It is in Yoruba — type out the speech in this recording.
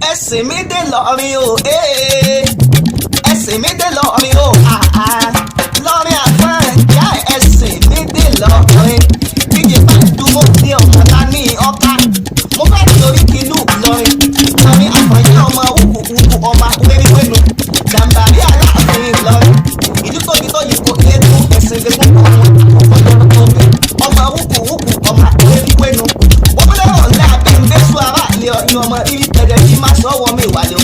ẹ̀sìn mi dé lọ́rin o ẹ̀sìn mi dé lọ́rin o lọ́rin àgbọ̀n ìyá ẹ̀sìn mi dé lọ́rin díje bá dúró dé ọ̀kan ta ní ọ̀ka mo fẹ́ kí orí kìlú lọ́rin lọ́rin àfọ̀njá ọmọ wúkúwúkú ọmọ wéríwénu gàmbàrí aláàfin lọ́rin ìlú tóbi tó yìí kò lé tó ẹ̀sìn gẹ́gẹ́ ọmọ ọ̀dọ́rọ̀ tóbi ọmọ wúkúwúkú ọmọ wéríwénu wọ́n fẹ́ràn ọ̀lẹ́ àbí ìgbésù ara ilé ọ̀yin ọmọ ibi tẹ̀lé yìí má sọ wọ́n mi wà lé